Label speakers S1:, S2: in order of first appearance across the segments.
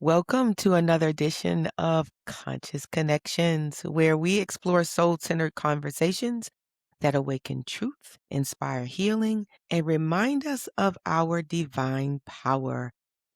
S1: Welcome to another edition of Conscious Connections, where we explore soul centered conversations that awaken truth, inspire healing, and remind us of our divine power.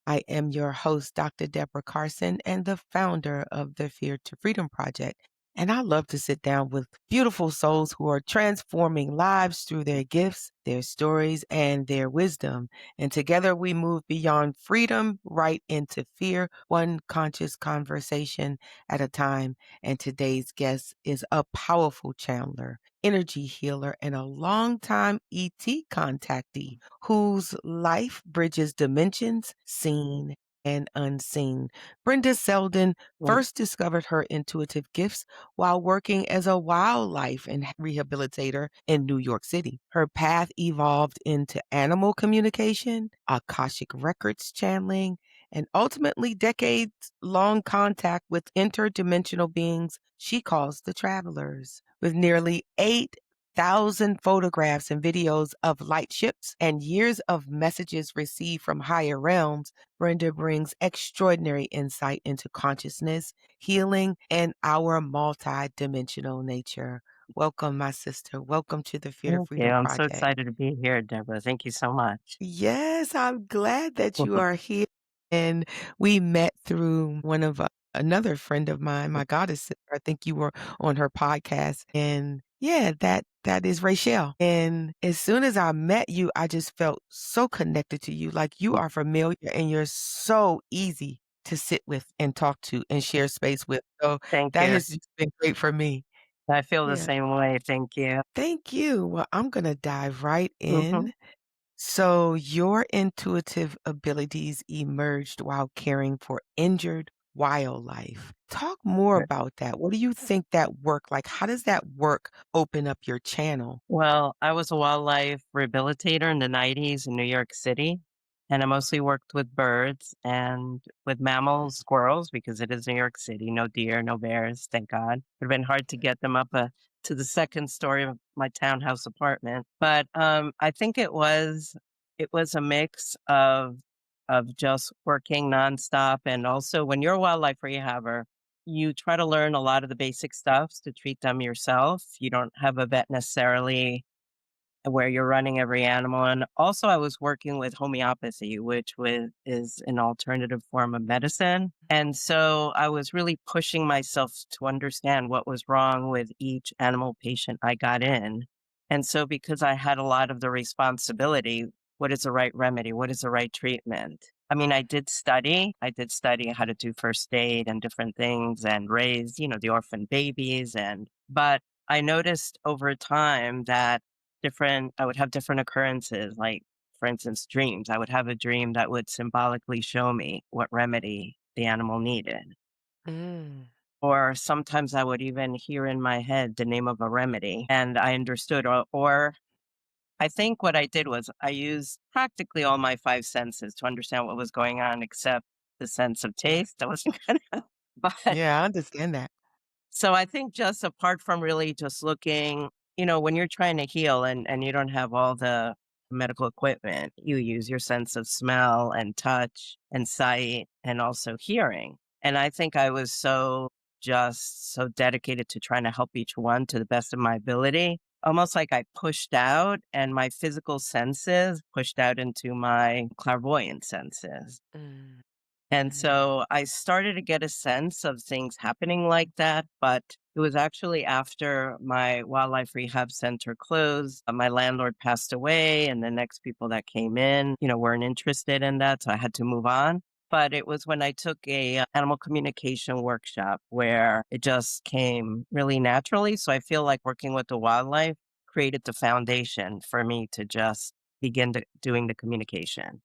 S1: I am your host, Dr. Deborah Carson, and the founder of the Fear to Freedom Project. And I love to sit down with beautiful souls who are transforming lives through their gifts, their stories, and their wisdom. And together we move beyond freedom right into fear, one conscious conversation at a time. And today's guest is a powerful channeler, energy healer, and a longtime ET contactee whose life bridges dimensions seen and unseen. Brenda Seldin
S2: Mm.
S1: first discovered her intuitive gifts while working as a wildlife and rehabilitator in New York City. Her path evolved into animal communication, Akashic Records channeling, and ultimately decades long contact with interdimensional beings she calls the travelers. With nearly 8,000 photographs and videos of light ships and years of messages received from higher realms, Brenda brings extraordinary insight into consciousness, healing, and our multidimensional nature. Welcome, my sister. Welcome to the Fear to
S2: Thank you.
S1: Freedom
S2: I'm so
S1: Project.
S2: excited to be here, Deborah. Thank you so much.
S1: Yes, I'm glad that you are here. And we met through one of another friend of mine, my goddess sister. I think you were on her podcast. And yeah, that is Rachel. And as soon as I met you, I just felt so connected to you. Like you are familiar and you're so easy to sit with and talk to and share space with. So
S2: Thank
S1: that
S2: you.
S1: has just been great for me.
S2: I feel the
S1: Yeah.
S2: same way. Thank you.
S1: Thank you. Well, I'm going to dive right
S2: hmm
S1: in. So, your intuitive abilities emerged while caring for injured wildlife. Talk more about that. What do you think that work like? How does that work open up your channel?
S2: Well, I was a wildlife rehabilitator in the 90s in New York City, and I mostly worked with birds and with mammals, squirrels, because it is New York City. No deer, no bears, thank God. It would have been hard to get them up to the second story of my townhouse apartment. But I think it was a mix of just working nonstop, and also when you're a wildlife rehabber, you try to learn a lot of the basic stuffs to treat them yourself. You don't have a vet necessarily where you're running every animal. And also, I was working with homeopathy, is an alternative form of medicine. And so I was really pushing myself to understand what was wrong with each animal patient I got in. And so, because I had a lot of the responsibility, what is the right remedy? What is the right treatment? I mean, I did study how to do first aid and different things and raise, the orphan babies. But I noticed over time that I would have different occurrences, like, for instance, dreams. I would have a dream that would symbolically show me what remedy the animal needed.
S1: Mm.
S2: Or sometimes I would even hear in my head the name of a remedy and I understood. Or I think what I did was I used practically all my five senses to understand what was going on, except the sense of taste. I wasn't gonna, but
S1: Yeah, I understand that.
S2: so I think just apart from really just looking, when you're trying to heal and you don't have all the medical equipment, you use your sense of smell and touch and sight and also hearing. And I think I was so dedicated to trying to help each one to the best of my ability. Almost like I pushed out and my physical senses pushed out into my clairvoyant senses.
S1: Mm.
S2: And
S1: Mm.
S2: so I started to get a sense of things happening like that, but it was actually after my wildlife rehab center closed. My landlord passed away, and the next people that came in, weren't interested in that, so I had to move on. But it was when I took a animal communication workshop where it just came really naturally. So I feel like working with the wildlife created the foundation for me to just begin doing the communication.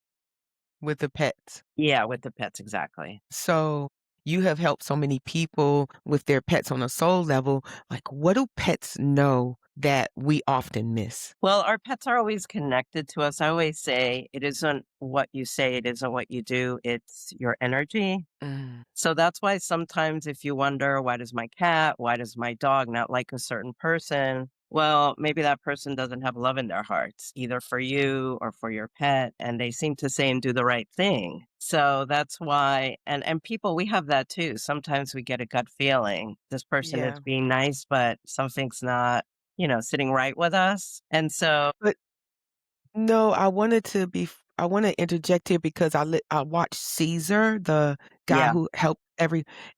S1: With the pets.
S2: Yeah, with the pets, exactly.
S1: So you have helped so many people with their pets on a soul level. Like, what do pets know that we often miss?
S2: Well, our pets are always connected to us. I always say it isn't what you say, it isn't what you do, it's your energy.
S1: Mm.
S2: So that's why sometimes if you wonder, why does my cat, why does my dog not like a certain person? well, maybe that person doesn't have love in their hearts, either for you or for your pet, and they seem to say and do the right thing. So that's why, and people, we have that too. Sometimes we get a gut feeling. This person is
S1: Yeah.
S2: being nice, but something's not, sitting right with us. And so,
S1: But no, I wanna interject here because I watched Caesar, the guy
S2: yeah,
S1: who helped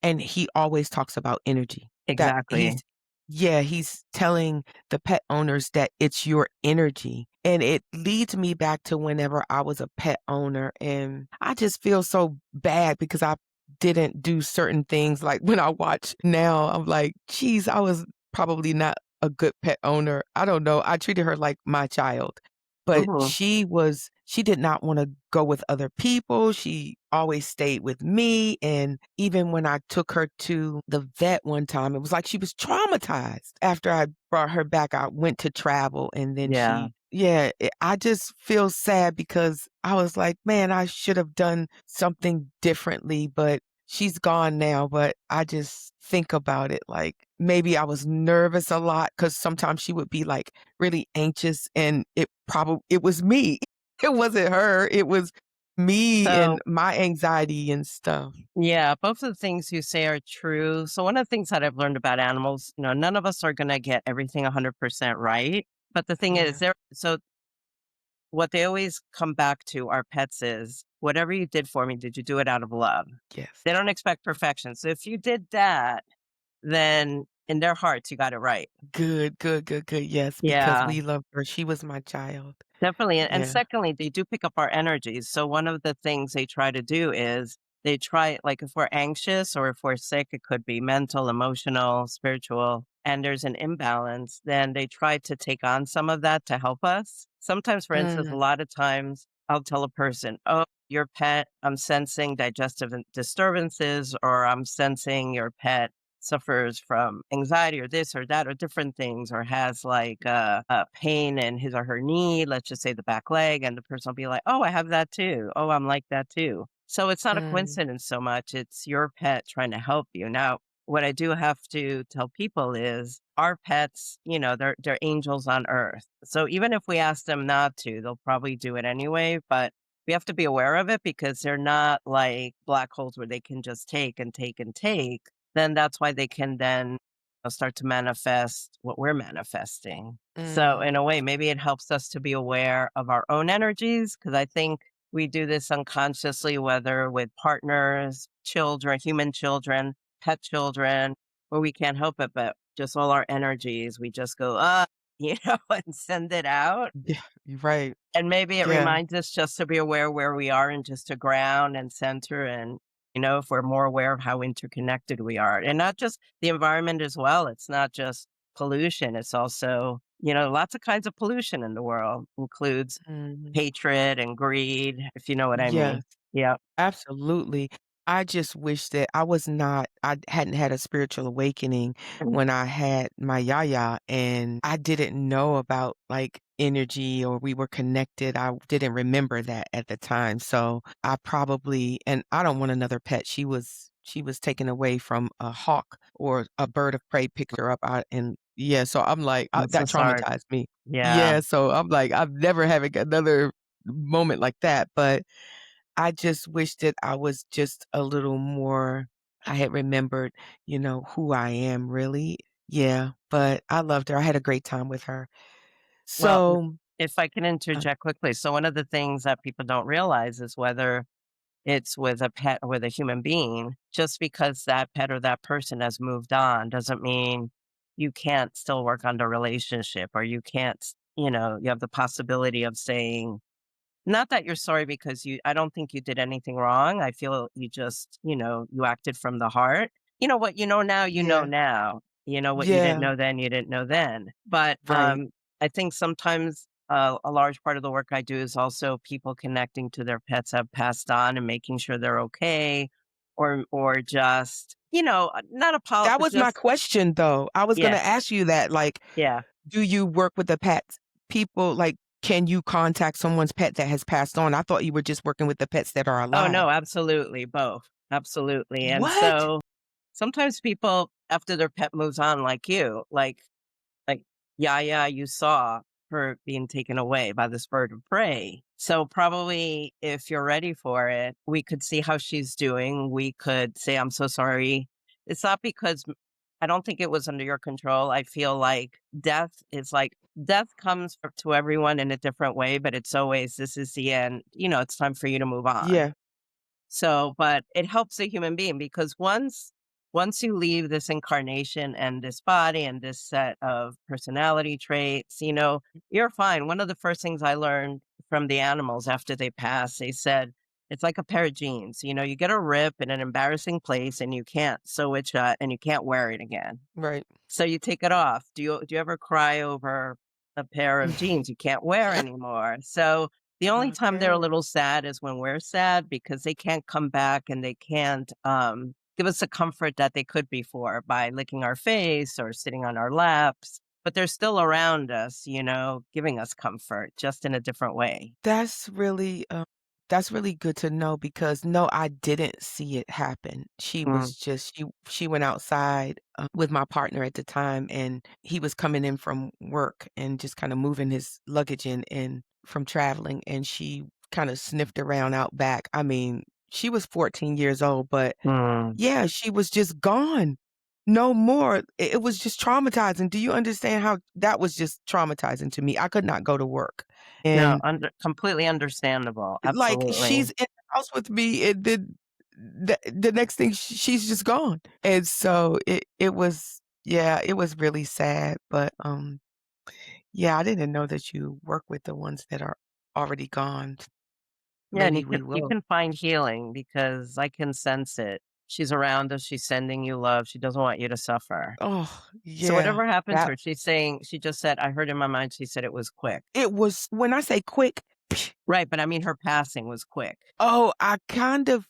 S1: and he always talks about energy. That
S2: exactly.
S1: he's Yeah, he's telling the pet owners that it's your energy, and it leads me back to whenever I was a pet owner, and I just feel so bad because I didn't do certain things, like, when I watch now, I'm like, "Geez, I was probably not a good pet owner." I don't know, I treated her like my child. But
S2: Mhm.
S1: she did not wanna go with other people, she always stayed with me, and even when I took her to the vet one time, it was like she was traumatized. After I brought her back, I went to travel, and then
S2: Yeah.
S1: I just feel sad because I was like, "Man, I should have done something differently," but she's gone now, but I just think about it, like, maybe I was nervous a lot because sometimes she would be, like, really anxious, and it was me. It wasn't her, it was me and
S2: So,
S1: my anxiety and stuff.
S2: yeah, both of the things you say are true. So, one of the things that I've learned about animals, none of us are going to get everything 100% right. But the thing is,
S1: Yeah,
S2: so what they always come back to our pets is, whatever you did for me, did you do it out of love?
S1: yes.
S2: They don't expect perfection. So, if you did that, then in their hearts, you got it right.
S1: Good, good, good, good, yes, because
S2: Yeah.
S1: we loved her, she was my child.
S2: Definitely, and
S1: Yeah.
S2: secondly, they do pick up our energies, so one of the things they try to do is they try like, if we're anxious or if we're sick, it could be mental, emotional, spiritual, and there's an imbalance, then they try to take on some of that to help us. Sometimes, for instance, a
S1: Mm,
S2: lot of times, I'll tell a person, "Oh, your pet, I'm sensing digestive disturbances," or, "I'm sensing your pet suffers from anxiety or this or that or different things or has like a pain in his or her knee, let's just say the back leg, and the person will be like, oh, I have that too. Oh, I'm like that too. So it's not a
S1: mm,
S2: coincidence so much. It's your pet trying to help you. Now, what I do have to tell people is our pets, they're angels on earth. So even if we ask them not to, they'll probably do it anyway. But we have to be aware of it because they're not like black holes where they can just take and take and take. Then that's why they can then start to manifest what we're manifesting. So, in
S1: mm,
S2: a way, maybe it helps us to be aware of our own energies because I think we do this unconsciously, whether with partners, children, human children, pet children, where we can't help it, but just all our energies, we just go, and send it out.
S1: yeah, you're right.
S2: And maybe it
S1: Yeah,
S2: reminds us just to be aware where we are and just to ground and center and, if we're more aware of how interconnected we are. And not just the environment as well. It's not just pollution. It's also, lots of kinds of pollution in the world includes
S1: mhm,
S2: hatred and greed, if you know what I
S1: yes.
S2: mean. Yeah.
S1: Absolutely. I just wish that I hadn't had a spiritual awakening
S2: Mm.
S1: when I had my yaya, and I didn't know about, like, energy or we were connected. I didn't remember that at the time, so I probably and I don't want another pet. She was taken away from a hawk or a bird of prey picked her up out and yeah, so I'm like,
S2: I'm so
S1: that
S2: sorry.
S1: traumatized me.
S2: Yeah.
S1: Yeah, so I'm like, I'm never having another moment like that, but I just wish that I was just a little more I had remembered, who I am really. Yeah, but I loved her. I had a great time with her.
S2: Well,
S1: So
S2: if I can
S1: uh,
S2: interject quickly. So, one of the things that people don't realize is whether it's with a pet or with a human being, just because that pet or that person has moved on doesn't mean you can't still work on the relationship or you can't, you have the possibility of saying, not that you're sorry because I don't think you did anything wrong. I feel you just, you acted from the heart. You know what you know now, you know
S1: yeah,
S2: now. You know what you didn't
S1: yeah,
S2: know then, you didn't know then. But
S1: right.
S2: I think sometimes a large part of the work I do is also people connecting to their pets have passed on and making sure they're okay, or just, not
S1: That was my
S2: just
S1: question, though. I was gonna
S2: yeah,
S1: ask you that, like,
S2: yeah.
S1: do you work with the pets? People like, can you contact someone's pet that has passed on? I thought you were just working with the pets that are
S2: Oh
S1: alive.
S2: no, absolutely, both. Absolutely. And
S1: What?
S2: so sometimes people, after their pet moves on like you, like yaya you saw her being taken away by this bird of prey. So probably if you're ready for it, we could see how she's doing. We could say, I'm so sorry. It's not because I don't think it was under your control. I feel like death comes to everyone in a different way, but it's always, this is the end. It's time for you to move on.
S1: Yeah,
S2: So, but it helps a human being because once you leave this incarnation and this body and this set of personality traits, you're fine. One of the first things I learned from the animals after they pass, they said it's like a pair of jeans. You get a rip in an embarrassing place and you can't sew it shut and you can't wear it again.
S1: right.
S2: So you take it off. Do you ever cry over a pair of jeans you can't wear anymore? So the only time they're a
S1: Okay.
S2: little sad is when we're sad because they can't come back and they can't give us the comfort that they could before by licking our face or sitting on our laps. But they're still around us, giving us comfort just in a different way.
S1: That's really, that's really good to know because no, I didn't see it happen. She
S2: Mm,
S1: was just she went outside, with my partner at the time, and he was coming in from work and just kinda moving his luggage in from traveling, and she kinda sniffed around out back. I mean, she was 14 years old, but
S2: mm.
S1: yeah, she was just gone. No more. It was just traumatizing. Do you understand how that was just traumatizing to me? I could not go to work,
S2: No,
S1: and
S2: completely understandable.
S1: like,
S2: Absolutely.
S1: she's in the house with me, and then the next thing, she's just gone, and so it was yeah, it was really sad, but, yeah, I didn't know that you work with the ones that are already gone.
S2: Yeah, and
S1: Maybe
S2: you
S1: we
S2: can you
S1: will.
S2: can find healing because I can sense it. She's around us, she's sending you love, she doesn't want you to suffer.
S1: Oh,
S2: So
S1: yeah.
S2: whatever happened to
S1: That
S2: her, she just said, I heard in my mind, she said it was quick.
S1: it was when I say quick,
S2: Right, but I mean her passing was quick.
S1: oh, I kind of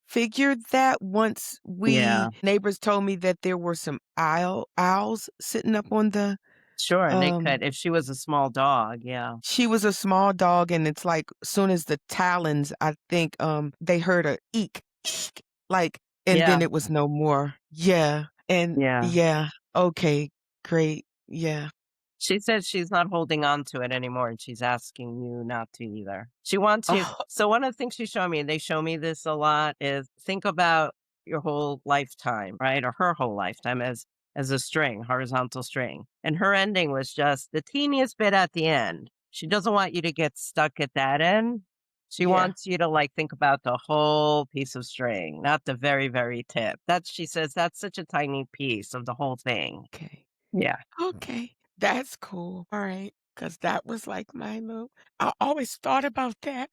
S1: figured that once we
S2: Yeah,
S1: neighbors told me that there were some owls sitting up on the,
S2: sure, and they
S1: um
S2: could if she was a small dog, yeah.
S1: she was a small dog, and it's like, soon as the talons, I think, they heard a "eek, eek," like, and then
S2: Yeah,
S1: it was no more. Yeah, and
S2: yeah.
S1: yeah, okay, great, yeah.
S2: She says she's not holding on to it anymore, and she's asking you not to either. She wants you
S1: Oh,
S2: so one of the things she showed me, and they show me this a lot, is think about your whole lifetime, right? Or her whole lifetime as a string, horizontal string. And her ending was just the teeniest bit at the end. She doesn't want you to get stuck at that end. She
S1: yeah,
S2: wants you to like think about the whole piece of string, not the very, very tip. That's she says that's such a tiny piece of the whole thing.
S1: okay.
S2: Yeah.
S1: Okay, that's cool. Alright, cause that was like my little I always thought about that.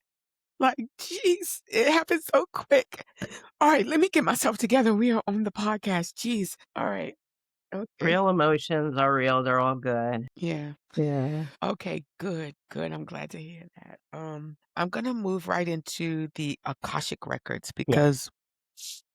S1: Like, jeez, it happened so quick. Alright, let me get myself together. We are on the podcast. Jeez. Alright. Okay.
S2: Real emotions are real, they're all good.
S1: Yeah.
S2: Yeah.
S1: Okay, good, good. I'm glad to hear that. I'm gonna move right into the Akashic Records
S2: Yeah,
S1: because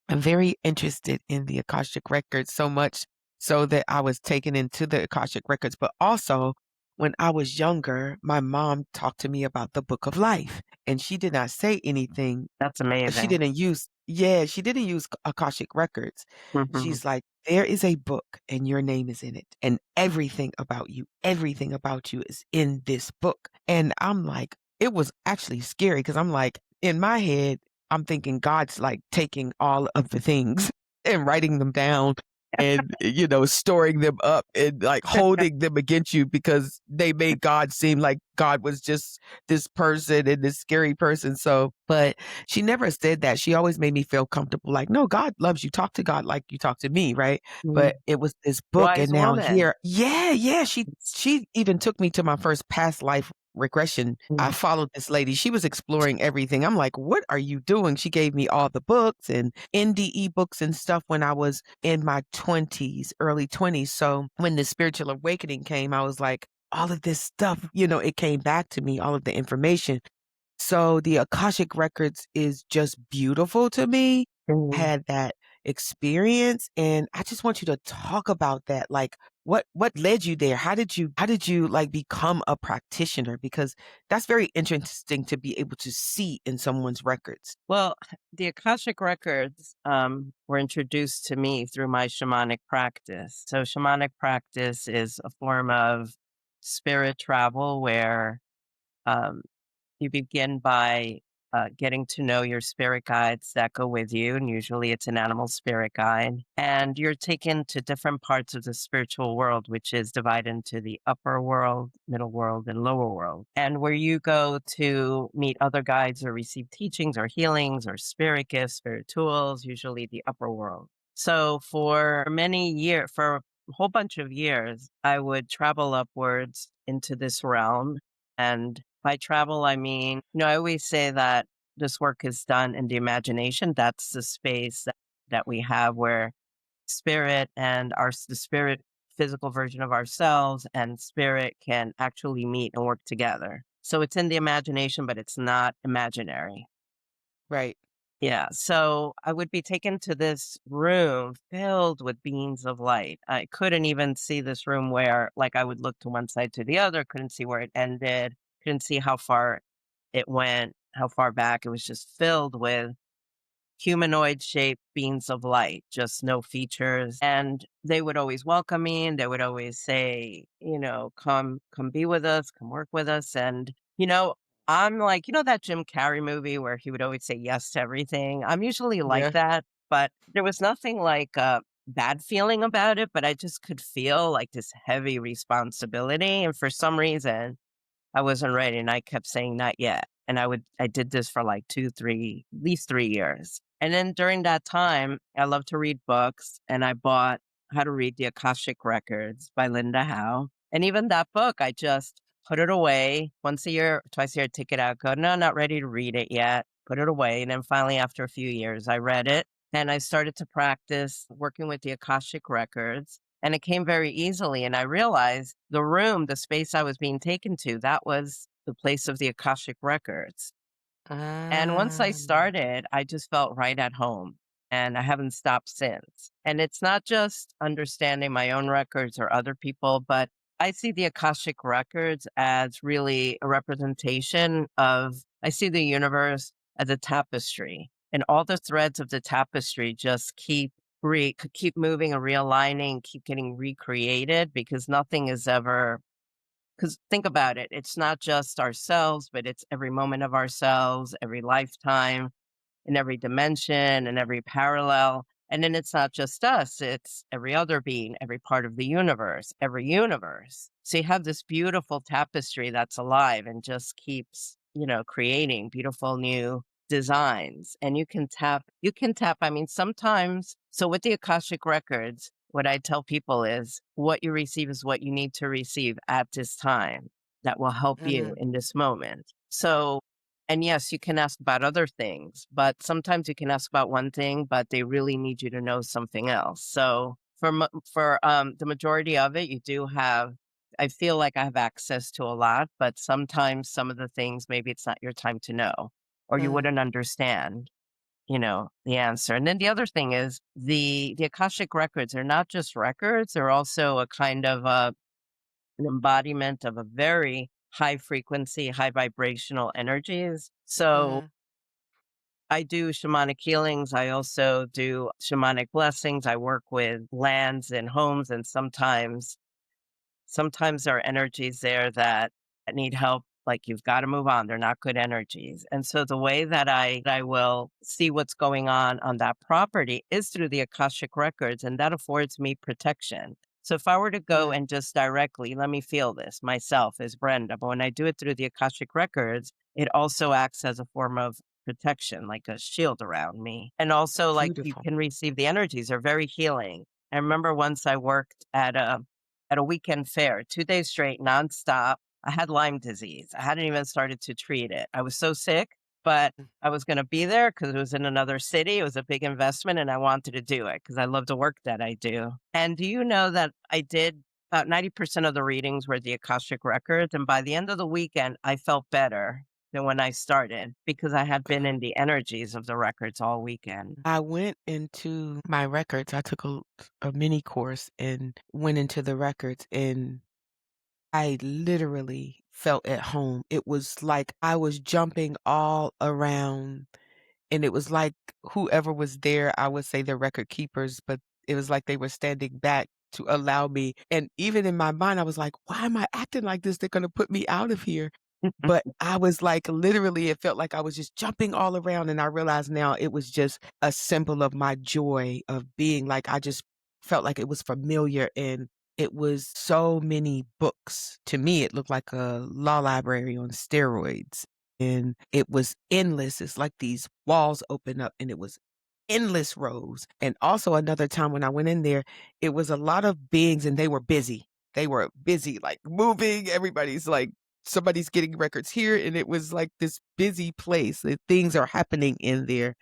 S1: I'm very interested in the Akashic Records so much so that I was taken into the Akashic Records, but also when I was younger, my mom talked to me about the Book of Life, and she did not say anything.
S2: that's
S1: She
S2: amazing.
S1: didn't use yeah, she didn't use Akashic Records.
S2: Mhm.
S1: She's like, "There is a book and your name is in it, and everything about you is in this book." And I'm like it was actually scary because 'cause I'm like, in my head, I'm thinking God's, like, taking all of the things and writing them down and, storing them up and, like, holding them against you because they made God seem like God was just this person and this scary person, so but she never said that. She always made me feel comfortable, like, "No, God loves you. Talk to God like you talk to me," right? But
S2: Mm.
S1: it was this book, and
S2: Wise
S1: now
S2: woman.
S1: here yeah, yeah, she
S2: It's
S1: she even took me to my first past life regression. I
S2: mm,
S1: followed this lady. She was exploring everything. I'm like, "What are you doing?" She gave me all the books and NDE books and stuff when I was in my 20s, early 20s. So when the spiritual awakening came, I was like, all of this stuff, it came back to me, all of the information. So the Akashic Records is just beautiful to me. I
S2: mm.
S1: had that experience, and I just want you to talk about that. Like, what led you there? How did you like become a practitioner? Because that's very interesting to be able to see in someone's records.
S2: Well, the Akashic Records, were introduced to me through my shamanic practice. So shamanic practice is a form of spirit travel where um, you begin by getting to know your spirit guides that go with you, and usually it's an animal spirit guide. And you're taken to different parts of the spiritual world, which is divided into the upper world, middle world, and lower world. And where you go to meet other guides or receive teachings or healings or spirit gifts, spirit tools, usually the upper world. So for many years, for a whole bunch of years, I would travel upwards into this realm. And by travel, I mean, I always say that this work is done in the imagination. That's the space that we have where spirit and the spirit physical version of ourselves and spirit can actually meet and work together. So it's in the imagination, but it's not imaginary.
S1: Right.
S2: Yeah, so I would be taken to this room filled with beams of light. I couldn't even see this room where, like, I would look to one side to the other, couldn't see where it ended, couldn't see how far it went, how far back. It was just filled with humanoid shaped beings of light, just no features. And they would always welcome me and they would always say, come be with us, come work with us. And, I'm like, that Jim Carrey movie where he would always say yes to everything. I'm usually like
S1: Yeah.
S2: that, but there was nothing like a bad feeling about it, but I just could feel like this heavy responsibility. And for some reason, I wasn't ready, and I kept saying, "Not yet." And I did this for like 2, 3, at least 3 years. And then during that time, I love to read books, and I bought How to Read the Akashic Records by Linda Howe. And even that book, I just put it away once a year, twice a year, take it out, go, "No, not ready to read it yet." Put it away. And then finally, after a few years, I read it, and I started to practice working with the Akashic Records. And it came very easily, and I realized the space I was being taken to, that was the place of the Akashic Records. And once I
S1: Ah.
S2: started, I just felt right at home, and I haven't stopped since. And it's not just understanding my own records or other people, but I see the Akashic Records as really a representation of I see the universe as a tapestry, and all the threads of the tapestry just keep moving and realigning, keep getting recreated because nothing is ever because think about it, it's not just ourselves, but it's every moment of ourselves, every lifetime, in every dimension and every parallel. And then it's not just us, it's every other being, every part of the universe, every universe. So you have this beautiful tapestry that's alive and just keeps, creating beautiful new designs. And you can tap. I mean, sometimes, so with the Akashic Records, what I tell people is what you receive is what you need to receive at this time that will help you
S1: Mm.
S2: in this moment. So and yes, you can ask about other things, but sometimes you can ask about one thing, but they really need you to know something else. So for the majority of it, you do have. I feel like I have access to a lot, but sometimes some of the things maybe it's not your time to know, or you
S1: Mm.
S2: wouldn't understand, the answer. And then the other thing is the Akashic records are not just records; they're also a kind of an embodiment of a very high frequency, high vibrational energies. So
S1: Mhm.
S2: I do shamanic healings. I also do shamanic blessings. I work with lands and homes, and sometimes there are energies there that need help. Like you've got to move on. They're not good energies. And so the way that I will see what's going on that property is through the Akashic records, and that affords me protection. So if I were to go
S1: Mm.
S2: and just directly, let me feel this myself as Brenda, but when I do it through the Akashic records, it also acts as a form of protection, like a shield around me. And also like you
S1: Beautiful.
S2: can receive the energies are very healing. I remember once I worked at a weekend fair, 2 days straight, nonstop. I had Lyme disease. I hadn't even started to treat it. I was so sick, but
S1: Mm.
S2: I was gonna be there because it was in another city. It was a big investment, and I wanted to do it because I love the work that I do. And do you know that I did about 90% of the readings were the Akashic Records, and by the end of the weekend, I felt better than when I started because I had been in
S1: Um,
S2: the energies of the records all weekend.
S1: I went into my records. I took a mini course and went into the records, and I literally felt at home. It was like I was jumping all around, and it was like whoever was there, I would say the record keepers, but it was like they were standing back to allow me, and even in my mind, I was like, "Why am I acting like this? They're gonna put me out of here." But I was like, literally, it felt like I was just jumping all around, and I realize now it was just a symbol of my joy of being like I just felt like it was familiar, and it was so many books. To me, it looked like a law library on steroids, and it was endless. It's like these walls open up, and it was endless rows. And also another time when I went in there, it was a lot of beings, and they were busy. They were busy, like, moving, everybody's like somebody's getting records here, and it was like this busy place, things are happening in there,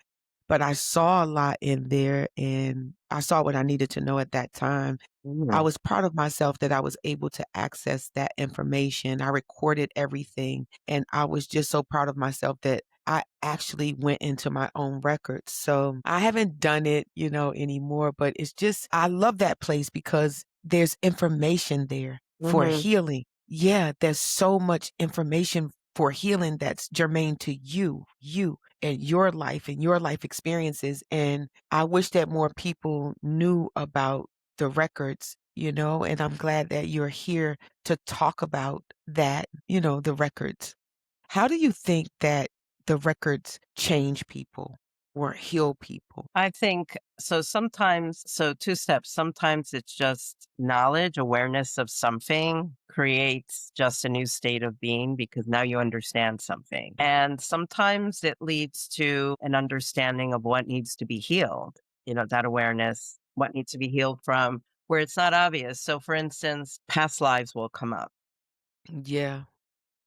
S1: but I saw a lot in there, and I saw what I needed to know at that time. I
S2: Mm.
S1: was proud of myself that I was able to access that information. I recorded everything, and I was just so proud of myself that I actually went into my own records. So, I haven't done it, anymore, but it's just I love that place because there's information there for
S2: Mhm.
S1: healing. Yeah, there's so much information for healing that's germane to you and your life experiences, and I wish that more people knew about the records, and I'm glad that you're here to talk about that, the records. How do you think that the records change people or heal people?
S2: I think so sometimes so 2 steps. Sometimes it's just knowledge, awareness of something creates just a new state of being because now you understand something. And sometimes it leads to an understanding of what needs to be healed, that awareness, what needs to be healed from where it's not obvious. So for instance, past lives will come up.
S1: Yeah.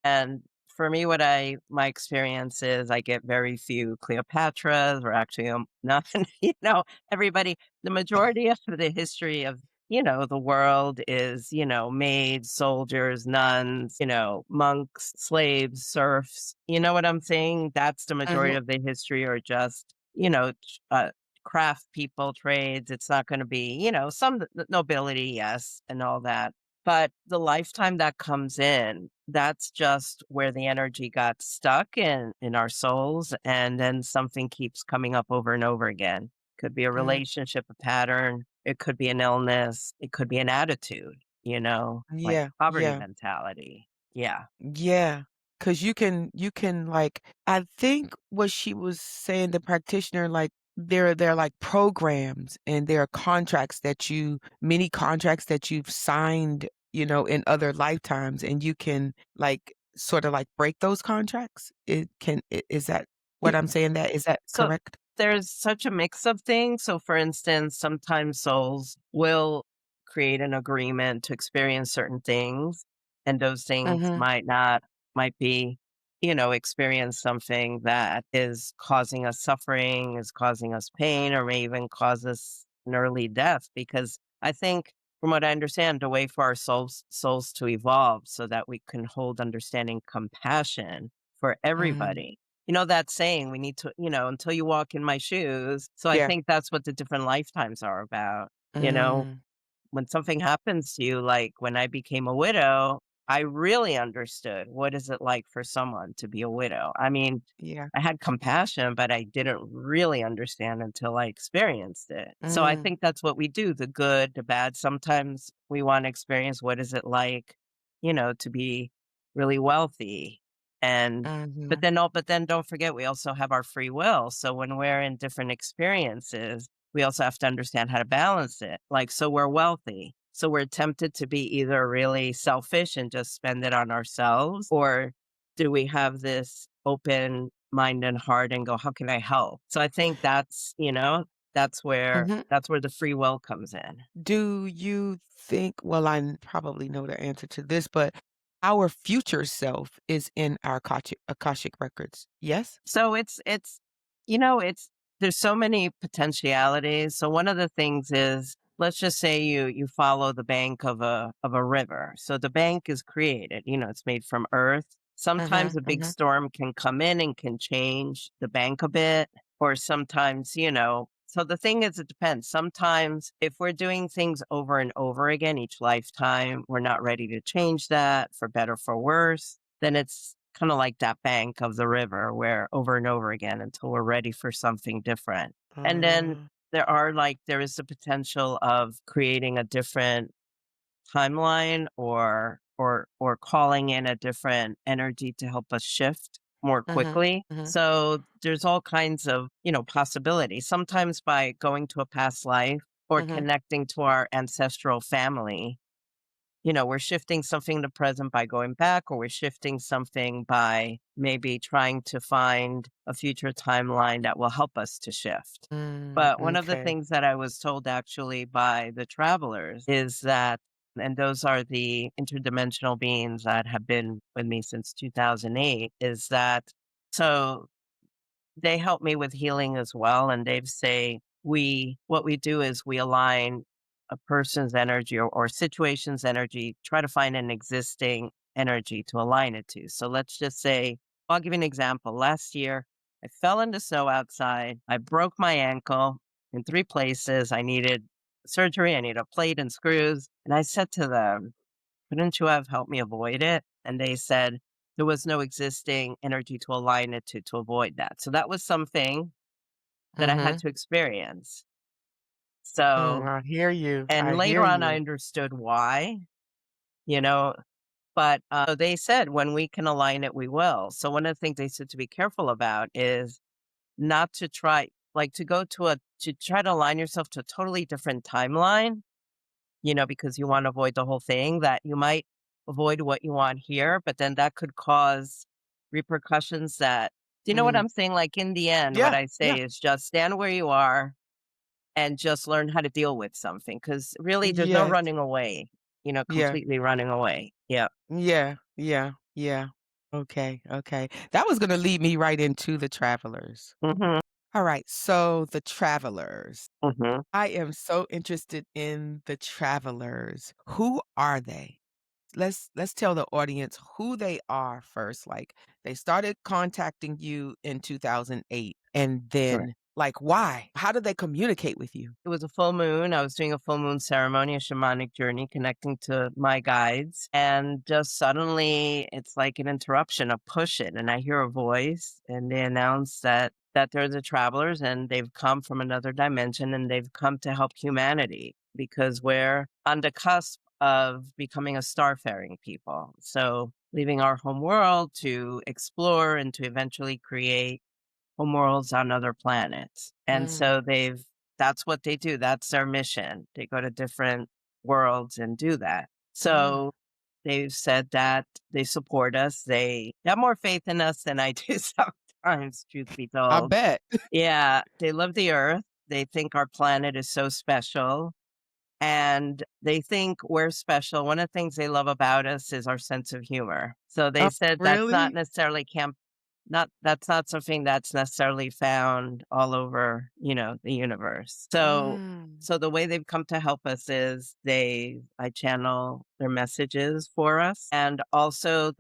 S2: And for me, my experience is I get very few Cleopatras or actually none, everybody, the majority of the history of, the world is, maids, soldiers, nuns, monks, slaves, serfs. You know what I'm saying? That's the majority
S1: Mhm,
S2: of the history or just, craft people, trades. It's not going to be, some nobility, yes, and all that, but the lifetime that comes in, that's just where the energy got stuck in our souls, and then something keeps coming up over and over again. Could be a
S1: mm,
S2: relationship, a pattern, it could be an illness, it could be an attitude, like
S1: yeah,
S2: poverty
S1: yeah.
S2: mentality. Yeah.
S1: Yeah, cause you can, like I think what she was saying, the practitioner, like, there are, like, programs and there are contracts that you many contracts that you've signed, in other lifetimes, and you can, like, sorta, like, break those contracts? Is that what I'm saying that is that
S2: So
S1: correct?
S2: there's such a mix of things. So, for instance, sometimes souls will create an agreement to experience certain things, and those things
S1: Mhm,
S2: might be, experience something that is causing us suffering, is causing us pain, or may even cause us an early death. Because I think, from what I understand, a way for our souls to evolve so that we can hold understanding, compassion for
S1: mhm.
S2: everybody. You know that saying, we need to, until you walk in my shoes. So I
S1: Yeah.
S2: think that's what the different lifetimes are about. You know,
S1: Mm,
S2: when something happens to you, like when I became a widow, I really understood what is it like for someone to be a widow. I mean,
S1: yeah.
S2: I had compassion, but I didn't really understand until I experienced it. So I
S1: Mm,
S2: think that's what we do, the good, the bad. Sometimes we want to experience what is it like, to be really wealthy. And
S1: mhm,
S2: but then don't forget we also have our free will. So when we're in different experiences, we also have to understand how to balance it. Like, so we're wealthy. So we're tempted to be either really selfish and just spend it on ourselves, or do we have this open mind and heart and go, how can I help? So I think
S1: mhm.
S2: that's where the free will comes in.
S1: Do you think well, probably know the answer to this, but our future self is in our Akashic records, yes?
S2: So it's there's so many potentialities. So one of the things is, let's just say you follow the bank of a river. So the bank is created, it's made from earth. Sometimes
S1: Mhm,
S2: a big
S1: mhm,
S2: storm can come in and can change the bank a bit, or sometimes, so the thing is, it depends. Sometimes if we're doing things over and over again each lifetime, we're not ready to change that for better, for worse, then it's kinda like that bank of the river where over and over again until we're ready for something different. And then
S1: uh,
S2: there is the potential of creating a different timeline or calling in a different energy to help us shift more
S1: Mhm,
S2: quickly.
S1: mhm,
S2: So there's all kinds of, possibilities. Sometimes by going to a past life or
S1: mhm,
S2: connecting to our ancestral family, we're shifting something in the present by going back, or we're shifting something by maybe trying to find a future timeline that will help us to shift. But one of the
S1: m'kay.
S2: things that I was told actually by the travelers is that, and those are the interdimensional beings that have been with me since 2008, is that so they help me with healing as well, and they say what we do is we align a person's energy or situation's energy, try to find an existing energy to align it to. So let's just say, I'll give you an example. Last year, I fell in the snow outside. I broke my ankle in 3 places. I needed surgery. I needed a plate and screws. And I said to them, couldn't you have helped me avoid it? And they said there was no existing energy to align it to avoid that. So that was something that I had
S1: Mhm.
S2: to experience. So,
S1: I hear you,
S2: and
S1: I
S2: later
S1: hear
S2: on, I
S1: you.
S2: understood why, you know, but so they said when we can align it, we will. So one of the things they said to be careful about is not to try, like to go to try to align yourself to a totally different timeline, because you want to avoid the whole thing, that you might avoid what you want here, but then that could cause repercussions that, do you know what
S1: Mm.
S2: I'm saying? Like in the end, what
S1: Yeah,
S2: I
S1: yeah.
S2: say is just stand where you are and just learn how to deal with something. Cause really there's no
S1: Yes.
S2: running away,
S1: Yeah,
S2: completely running away. Yeah.
S1: yeah, yeah, yeah. Okay, okay. That was gonna lead me right into the travelers.
S2: Hmm.
S1: Alright, so the travelers.
S2: Hmm.
S1: I am so interested in the travelers. Who are they? Let's tell the audience who they are first. Like, they started contacting you in 2008, and then, like, why? How did they communicate with you?
S2: It was a full moon. I was doing a full moon ceremony, a shamanic journey, connecting to my guides. And just suddenly it's like an interruption, a push it. And I hear a voice and they announce that they're the travelers and they've come from another dimension and they've come to help humanity because we're on the cusp of becoming a starfaring people. So leaving our home world to explore and to eventually create homeworlds on other planets. And
S1: Mm,
S2: so that's what they do. That's their mission. They go to different worlds and do that.
S1: mm.
S2: So they've said that they support us. They have more faith in us than I do sometimes, truth be
S1: I
S2: told.
S1: bet.
S2: Yeah, they love the earth. They think our planet is so special and they think we're special. One of the things they love about us is our sense of humor. So
S1: Oh,
S2: they said that's not
S1: really?
S2: necessarily not that's not something that's necessarily found all over, the universe.
S1: Mm,
S2: So the way they've come to help us is I channel their messages for us and also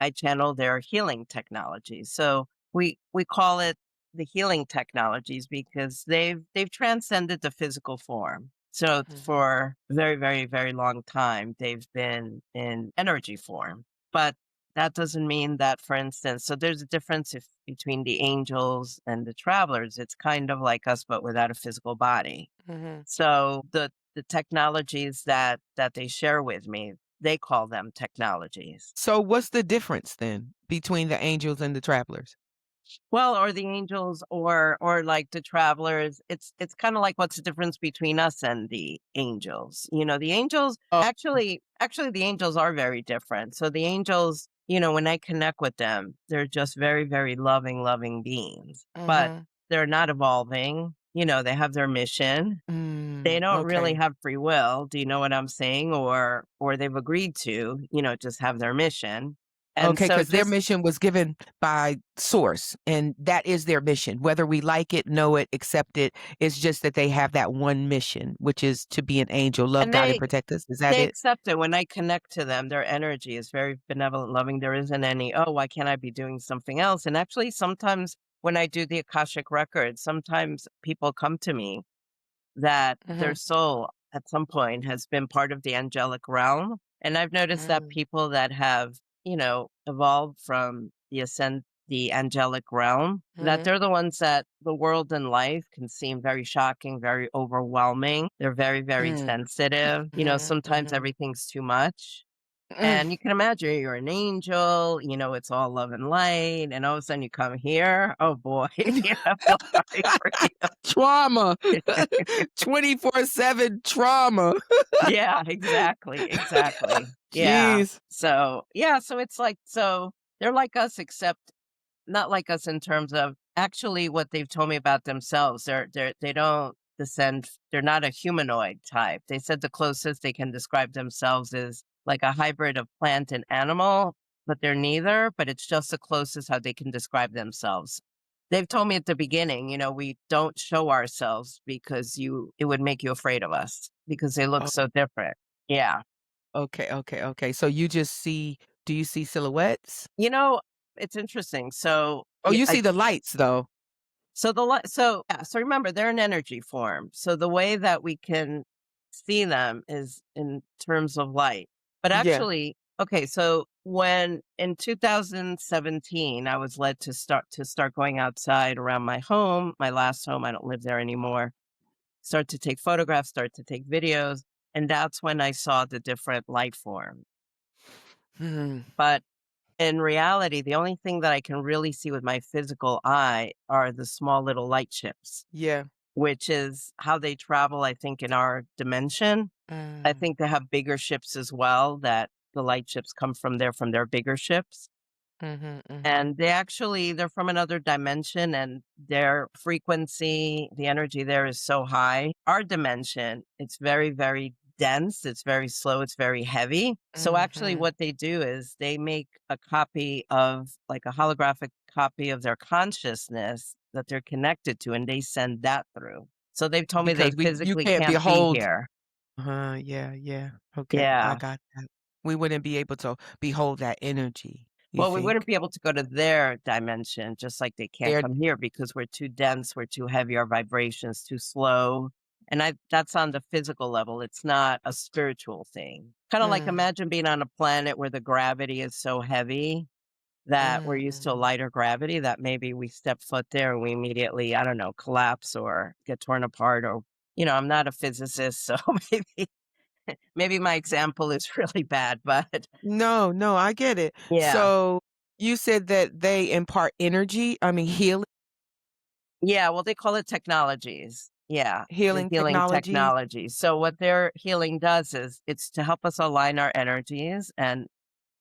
S2: I channel their healing technologies. So we call it the healing technologies because they've transcended the physical form. So
S1: mhm,
S2: for a very, very, very long time, they've been in energy form. But that doesn't mean that, for instance, so there's a difference between the angels and the travelers. It's kind of like us, but without a physical body.
S1: mhm.
S2: So the technologies that they share with me, they call them technologies.
S1: So what's the difference then between the angels and the travelers?
S2: Well, or the angels or like the travelers. It's kinda like what's the difference between us and the angels. The angels
S1: Oh,
S2: actually the angels are very different. So the angels, when I connect with them, they're just very, very loving, loving beings. But
S1: mhm.
S2: they're not evolving, they have their mission. They don't really
S1: Okay.
S2: have free will, do you know what I'm saying? Or they've agreed to, just have their mission. And
S1: Okay,
S2: so
S1: because their
S2: just
S1: mission was given by source, and that is their mission. Whether we like it, know it, accept it, it's just that they have that one mission, which is to be an angel, love
S2: and
S1: God, and
S2: they
S1: protect us. Is that
S2: They
S1: it?
S2: accept it when I connect to them, their energy is very benevolent, loving, there isn't any, "Oh, why can't I be doing something else?" And actually, sometimes when I do the Akashic Records, sometimes people come to me that their
S1: Mhm,
S2: soul, at some point, has been part of the angelic realm, and I've noticed that
S1: mm,
S2: people that have, evolved from the angelic realm, that
S1: Mhm.
S2: they're the ones that the world and life can seem very shocking, very overwhelming. They're very, very
S1: Mm.
S2: sensitive.
S1: Mhm,
S2: Sometimes
S1: mhm.
S2: everything's too much.
S1: Mm.
S2: And you can imagine you're an angel, it's all love and light, and all of a sudden you come here. Oh boy, I feel sorry for you.
S1: Trauma. 24/7 trauma.
S2: Yeah, exactly, exactly. Yeah.
S1: Jeez.
S2: So it's like they're like us, except not like us in terms of actually what they've told me about themselves. They don't descend. They're not a humanoid type. They said the closest they can describe themselves is like a hybrid of plant and animal, but they're neither. But it's just the closest how they can describe themselves. They've told me at the beginning, we don't show ourselves because it would make you afraid of us because they look
S1: Oh,
S2: so different. Yeah.
S1: okay, okay, okay. So you just see do you see silhouettes?
S2: You know, it's interesting. So
S1: Oh,
S2: yeah,
S1: you see the lights, though.
S2: so remember, they're an energy form. So the way that we can see them is in terms of light. But
S1: Yeah.
S2: actually, okay, so when in 2017 I was led to start going outside around my home, my last home, I don't live there anymore. Start to take photographs, start to take videos, and that's when I saw the different light form.
S1: Mhm.
S2: But in reality, the only thing that I can really see with my physical eye are the small little light ships,
S1: Yeah.
S2: which is how they travel, I think, in our dimension. I
S1: Mm.
S2: think they have bigger ships as well, that the light ships come from their bigger ships.
S1: Mhm, mhm.
S2: And they're from another dimension, and their frequency, the energy there is so high. Our dimension, it's very, very dense, it's very slow, it's very heavy. So actually
S1: Mhm.
S2: what they do is they make a copy of, like, a holographic copy of their consciousness that they're connected to, and they send that through. So they've told me they
S1: Because we you
S2: physically
S1: can't
S2: can't be
S1: behold.
S2: here.
S1: Yeah, yeah. Okay, I
S2: Yeah.
S1: got that. We wouldn't be able to behold that energy, you
S2: Well, we wouldn't
S1: think?
S2: be able to go to their dimension, just like they can't
S1: They're
S2: come here because we're too dense, we're too heavy, our vibration's too slow. And that's on the physical level. It's not a spiritual thing. Kind of like
S1: mm,
S2: imagine being on a planet where the gravity is so heavy that we're used to a
S1: mm.
S2: lighter gravity that maybe we step foot there and we immediately, I don't know, collapse or get torn apart or I'm not a physicist, so maybe my example is really bad, but
S1: No, no, I get it.
S2: yeah.
S1: So, you said that they impart energy, I mean,
S2: Yeah, well, they call it technologies. Yeah, the
S1: healing
S2: healing
S1: technologies?
S2: technologies. So what their healing does is it's to help us align our energies and,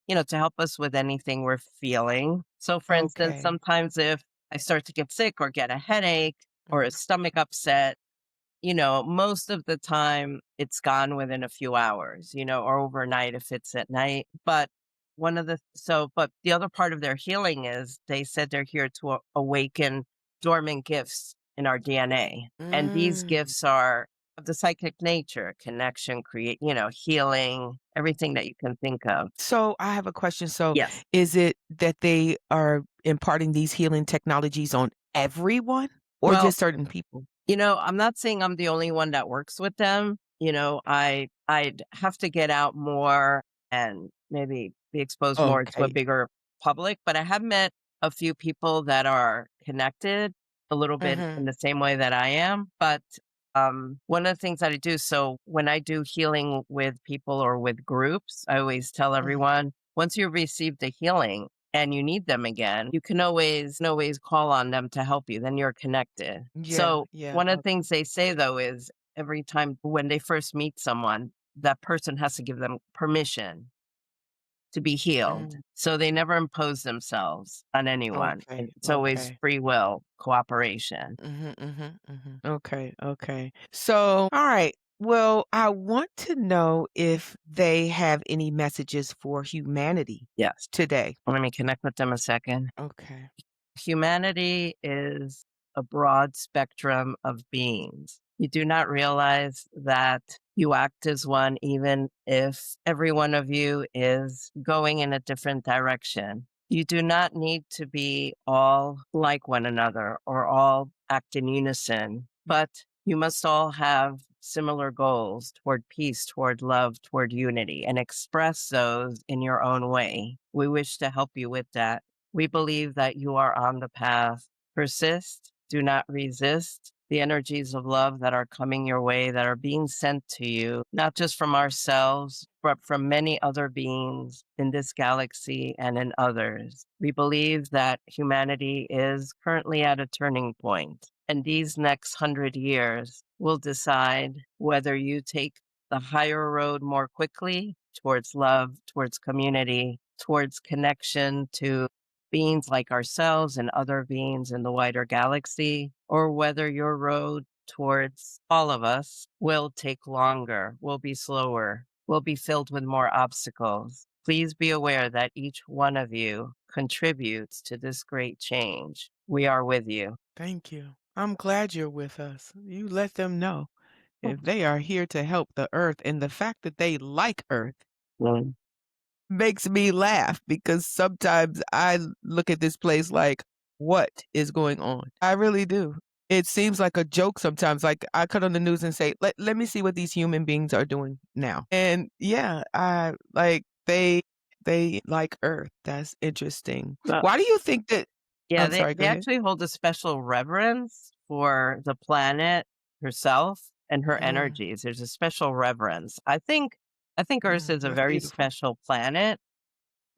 S2: to help us with anything we're feeling. So for instance,
S1: Okay.
S2: sometimes if I start to get sick or get a headache or a
S1: Mhm.
S2: stomach upset, most of the time it's gone within a few hours, or overnight if it's at night. But the other part of their healing is they said they're here to awaken dormant gifts in our DNA. And these
S1: Mm.
S2: gifts are of the psychic nature, connection, healing, everything that you can think of.
S1: So, I have a question. So,
S2: Yes.
S1: is it that they are imparting these healing technologies on everyone or
S2: Well,
S1: just certain people?
S2: I'm not saying I'm the only one that works with them. I'd have to get out more and maybe be exposed more to a
S1: Okay.
S2: bigger public, but I have met a few people that are connected a little bit in
S1: Mhm.
S2: the same way that I am. But one of the things that I do, so when I do healing with people or with groups, I always tell
S1: Mhm.
S2: everyone once you've received the healing and you need them again, you can always call on them to help you. Then you're connected.
S1: Yeah,
S2: So
S1: yeah,
S2: one of the
S1: okay.
S2: things they say though is every time when they first meet someone, that person has to give them permission to be healed.
S1: Mm.
S2: So they never impose themselves on anyone.
S1: Okay,
S2: It's always
S1: okay.
S2: free will, cooperation.
S1: Mhm, mhm, mhm. Okay, okay. So, alright. Well, I want to know if they have any messages for humanity
S2: Yes.
S1: today.
S2: Let me connect with them a second.
S1: Okay.
S2: Humanity is a broad spectrum of beings. You do not realize that you act as one, even if every one of you is going in a different direction. You do not need to be all like one another or all act in unison, but you must all have similar goals toward peace, toward love, toward unity, and express those in your own way. We wish to help you with that. We believe that you are on the path. Persist, do not resist the energies of love that are coming your way, that are being sent to you, not just from ourselves, but from many other beings in this galaxy and in others. We believe that humanity is currently at a turning point, and these next 100 years will decide whether you take the higher road more quickly towards love, towards community, towards connection to beings like ourselves and other beings in the wider galaxy, or whether your road towards all of us will take longer, will be slower, will be filled with more obstacles. Please be aware that each one of you contributes to this great change. We are with you.
S1: Thank you. I'm glad you're with us. You let them know if they are here to help the earth, and the fact that they like earth
S2: Mm.
S1: makes me laugh because sometimes I look at this place like, what is going on? I really do. It seems like a joke sometimes. Like I cut on the news and say, let me see what these human beings are doing now. And yeah, I like they like Earth. That's interesting.
S2: Well,
S1: Why do you think that
S2: yeah,
S1: I'm
S2: they,
S1: sorry, go
S2: they
S1: ahead.
S2: actually hold a special reverence for the planet herself and her
S1: Mm,
S2: energies. There's a special reverence. I think Earth is a
S1: that's
S2: very
S1: beautiful.
S2: special planet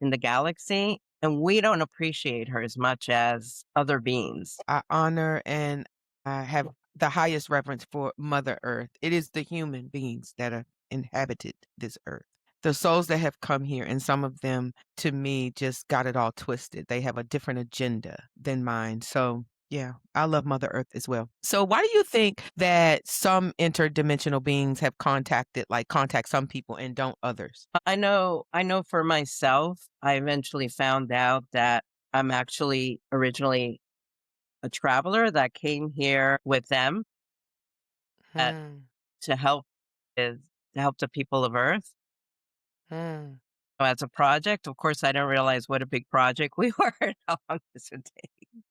S2: in the galaxy, and we don't appreciate her as much as other beings.
S1: I honor and I have the highest reverence for Mother Earth. It is the human beings that have inhabited this earth. The souls that have come here, and some of them, to me, just got it all twisted. They have a different agenda than mine. So, yeah, I love Mother Earth as well. So, why do you think that some interdimensional beings have contact some people and don't others?
S2: I know for myself, I eventually found out that I'm actually originally a traveler that came here with them at,
S1: Hmm.
S2: to help with to help the people of Earth.
S1: Hmm.
S2: So as a project, of course, I didn't realize what a big project we were and how long this would take.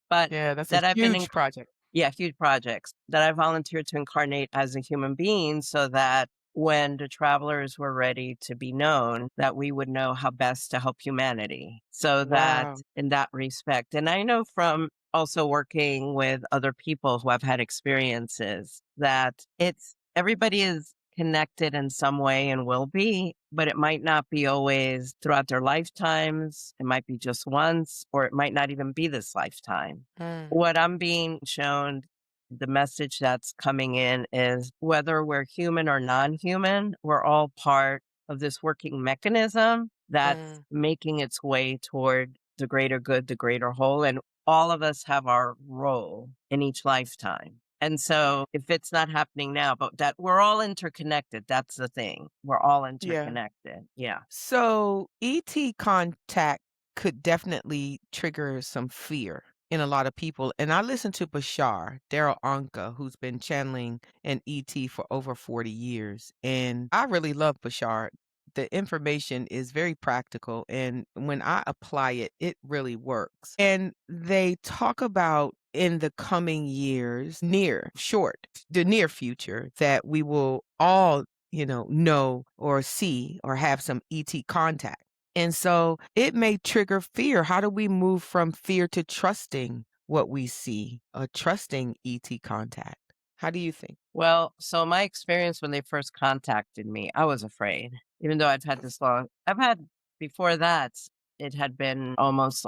S2: But
S1: Yeah, that's a
S2: that I've been in
S1: huge project.
S2: Yeah, huge projects that I volunteered to incarnate as a human being so that when the travelers were ready to be known, that we would know how best to help humanity. So that
S1: Wow.
S2: in that respect, and I know from also working with other people who have had experiences that it's everybody is connected in some way and will be, but it might not be always throughout their lifetimes. It might be just once, or it might not even be this lifetime.
S1: Hmm.
S2: What I'm being shown, the message that's coming in is whether we're human or non-human, we're all part of this working mechanism that's
S1: Hmm.
S2: making its way toward the greater good, the greater whole, and all of us have our role in each lifetime. And so if it's not happening now, but that we're all interconnected, that's the thing. We're all
S1: Yeah.
S2: interconnected. Yeah.
S1: So, ET contact could definitely trigger some fear in a lot of people. And I listened to Bashar, Daryl Anka, who's been channeling an ET for over 40 years. And I really love Bashar. The information is very practical. And when I apply it, it really works. And they talk about in the coming years, the near future, that we will all know or see or have some ET contact. And so it may trigger fear. How do we move from fear to trusting what we see or trusting ET contact? How do you think?
S2: Well, so my experience when they first contacted me, I was afraid. Even though I've had before that, it had been almost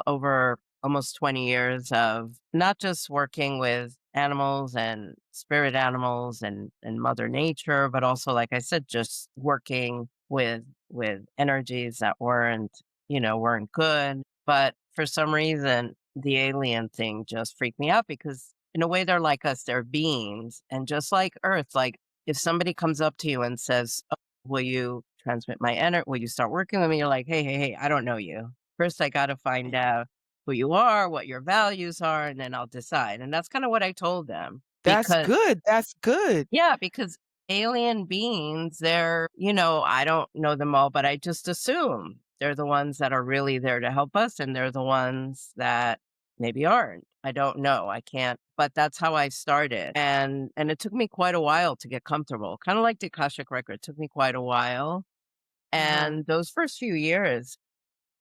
S2: 20 years of not just working with animals and spirit animals and mother nature, but also, like I said, just working with energies that weren't good. But for some reason, the alien thing just freaked me out because in a way they're like us, they're beings. And just like Earth, like if somebody comes up to you and says, "Oh, will you transmit my energy? Will you start working with me?" You're like, hey, I don't know you. First, I got to find out who you are, what your values are, and then I'll decide. And that's kind of what I told them
S1: That's
S2: because
S1: good. That's good.
S2: yeah, because alien beings, I don't know them all, but I just assume they're the ones that are really there to help us, and they're the ones that maybe aren't. I don't know. I can't, but that's how I started. And it took me quite a while to get comfortable. Kind of like the Akashic Record, it took me quite a while.
S1: Uh-huh.
S2: And those first few years,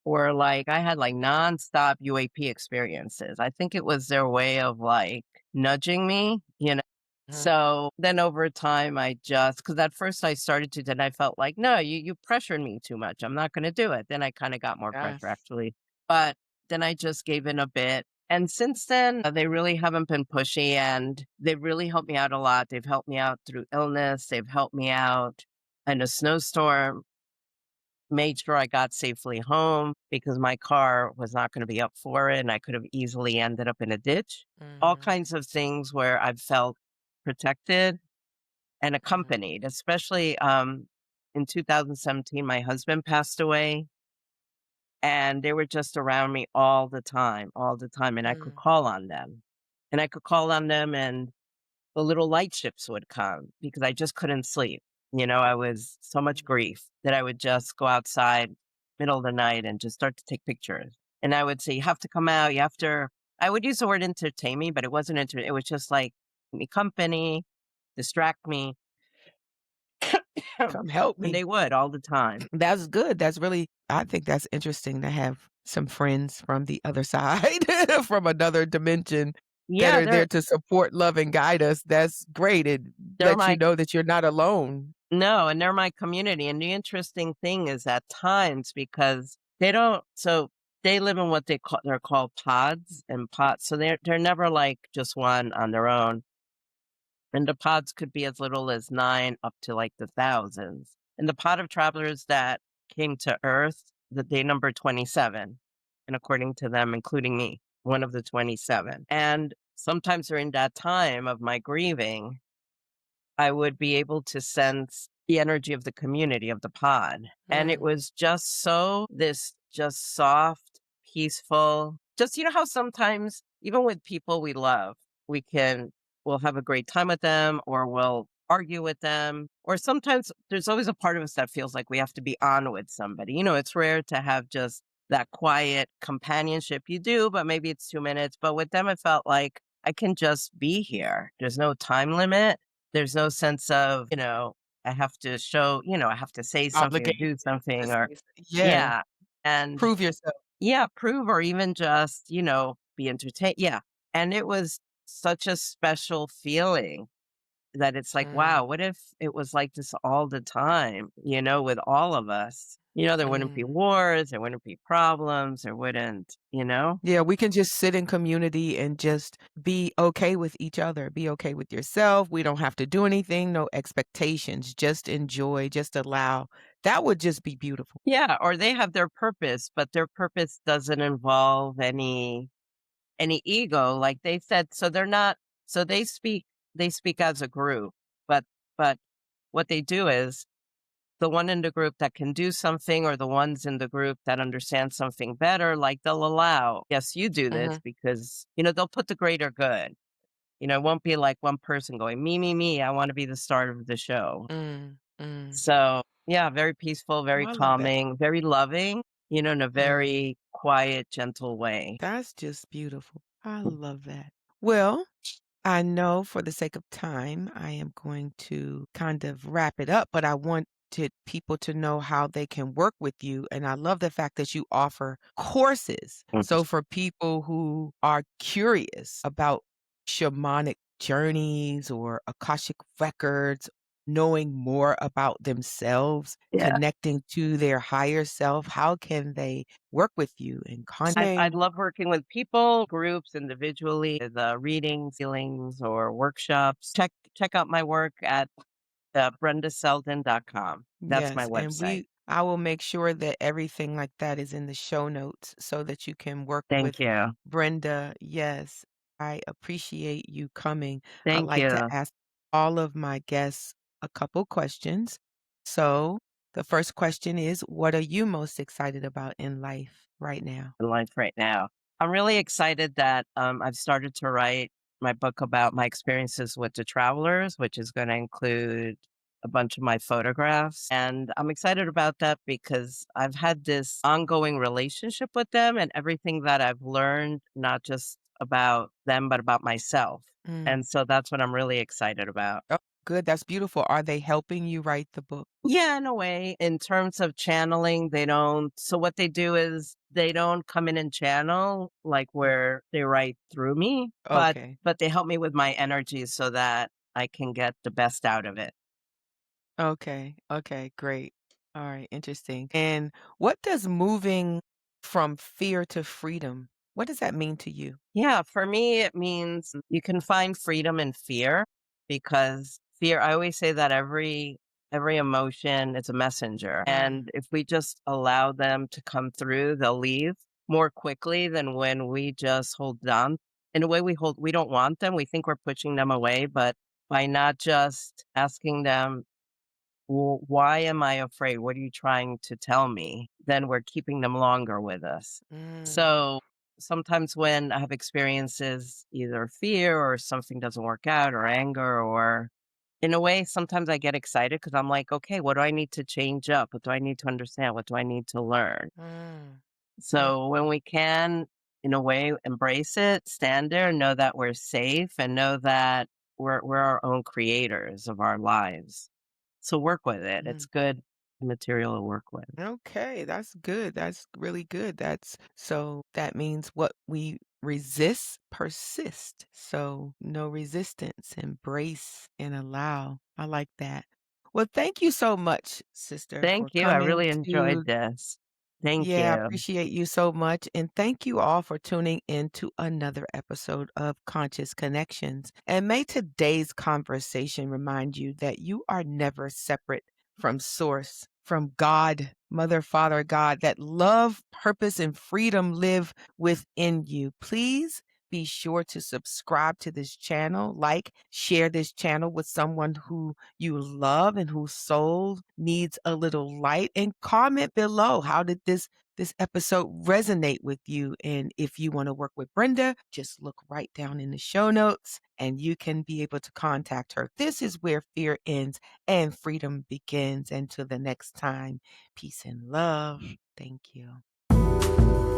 S2: or like I had like nonstop UAP experiences. I think it was their way of like nudging me, you know.
S1: Mhm.
S2: So then over time, I just because at first I started to, then I felt like, no, you pressured me too much. I'm not going to do it. Then I kind of got more pressure
S1: Yes.
S2: actually, but then I just gave in a bit. And since then, they really haven't been pushy, and they've really helped me out a lot. They've helped me out through illness. They've helped me out in a snowstorm, made sure I got safely home because my car was not going to be up for it and I could have easily ended up in a ditch. All
S1: Mhm,
S2: kinds of things where I've felt protected and
S1: mhm,
S2: accompanied, especially in 2017, my husband passed away and they were just around me all the time. And I could
S1: mm,
S2: call on them. And I could call on them and the little light ships would come because I just couldn't sleep. You know, I was so much
S1: mhm.
S2: grief that I would just go outside middle of the night and just start to take pictures. And I would say, you have to come out. You have to, I would use the word entertain me, but it wasn't, it was just like me company, distract me.
S1: Come help
S2: And
S1: me.
S2: they would all the time.
S1: That's good. That's really I think that's interesting to have some friends from the other side, from another dimension that
S2: Yeah,
S1: are there to support, love, and guide us. That's great. It
S2: they're
S1: lets you
S2: my
S1: know that you're not alone.
S2: no, and they're my community, and the interesting thing is at times because they don't so they live in what they're called pods and pods, so they're never, like, just one on their own, and the pods could be as little as 9 up to, like, the thousands, and the pod of travelers that came to Earth, that they number 27, and according to them, including me, one of the 27, and sometimes during that time of my grieving, I would be able to sense the energy of the community of the pod. And it
S1: Mm,
S2: was just so this just soft, peaceful, just you know how sometimes even with people we love, we can we'll have a great time with them or we'll argue with them. Or sometimes there's always a part of us that feels like we have to be on with somebody. You know, it's rare to have just that quiet companionship. You do, but maybe it's 2 minutes. But with them, it felt like I can just be here. There's no time limit, there's no sense of, I have to show, I have to say something or
S1: obligated
S2: do
S1: to
S2: something or
S1: say yeah,
S2: yeah. And
S1: prove yourself.
S2: yeah, prove or even just, be entertained. Yeah. And it was such a special feeling that it's like,
S1: Mm,
S2: wow, what if it was like this all the time, with all of us? There wouldn't be
S1: mm.
S2: wars, there wouldn't be problems, there wouldn't.
S1: Yeah, we can just sit in community and just be okay with each other, be okay with yourself. We don't have to do anything, no expectations, just enjoy, just allow. That would just be beautiful.
S2: Yeah. Or they have their purpose, but their purpose doesn't involve any ego, like they said, so they're not so they speak as a group, but what they do is the one in the group that can do something or the ones in the group that understand something better, like they'll allow, yes, you do this
S1: Mhm.
S2: because, they'll put the greater good. It won't be like one person going, me, I want to be the star of the show.
S1: Mm, mm.
S2: So yeah, very peaceful,
S1: Oh,
S2: very
S1: I love that.
S2: calming, very loving, in a
S1: Mm,
S2: very quiet, gentle way.
S1: that's just beautiful. I love that. Well, I know for the sake of time, I am going to kind of wrap it up, but I wanted people to know how they can work with you. And I love the fact that you offer courses. So for people who are curious about shamanic journeys or Akashic records, knowing more about themselves,
S2: Yeah.
S1: connecting to their higher self, how can they work with you and
S2: I
S1: name?
S2: love working with people, groups, individually, the readings, healings, or workshops. Check out my work at brendaseldin.com. That's my
S1: Yes, and
S2: website.
S1: I will make sure that everything like that is in the show notes so that you can work
S2: Thank
S1: with
S2: you.
S1: Brenda. Yes, I appreciate you coming. I
S2: Thank
S1: like to
S2: you
S1: ask all of my guests a couple questions. So, the first question is, what are you most excited about in life right now?
S2: in life right now. I'm really excited that I've started to write my book about my experiences with the travelers, which is going to include a bunch of my photographs. And I'm excited about that because I've had this ongoing relationship with them and everything that I've learned, not just about them, but about myself.
S1: Mm.
S2: And so that's what I'm really excited about.
S1: good, that's beautiful. Are they helping you write the book?
S2: Yeah, in a way, in terms of channeling, they don't so what they do is they don't come in and channel, like,
S1: Mm,
S2: where they write through me,
S1: okay.
S2: but they help me with my energy so that I can get the best out of it.
S1: Okay. Okay, great. All right, interesting. And what does moving from fear to freedom, what does that mean to you?
S2: Yeah, for me, it means you can find freedom in fear because fear, I always say that every emotion is a messenger.
S1: Mm,
S2: And if we just allow them to come through, they'll leave more quickly than when we just hold on. In a way we don't want them. We think we're pushing them away, but by not just asking them, well, why am I afraid? What are you trying to tell me? Then we're keeping them longer with us.
S1: mm,
S2: So sometimes when I have experiences, either fear or something doesn't work out or anger, or in a way, sometimes I get excited because I'm like, okay, what do I need to change up? What do I need to understand? What do I need to learn?
S1: mm, mm,
S2: So when we can, in a way, embrace it, stand there, know that we're safe and know that we're our own creators of our lives. So work with it. It's
S1: mm.
S2: good material to work with.
S1: Okay, that's good. That's really good. That's so that means what we resist persist. So no resistance, embrace and allow. I like that. Well, thank you so much, sister, for
S2: Thank you. I
S1: coming
S2: really
S1: to
S2: enjoyed this. Thank
S1: yeah, I
S2: you.
S1: appreciate you so much. And thank you all for tuning in to another episode of Conscious Connections. And may today's conversation remind you that you are never separate from Source, from God, Mother, Father, God, that love, purpose, and freedom live within you. Please be sure to subscribe to this channel, like, share this channel with someone who you love and whose soul needs a little light, and comment below, how did this episode resonate with you? And if you want to work with Brenda, just look right down in the show notes and you can be able to contact her. This is where fear ends and freedom begins. Until the next time, peace and love. Thank you.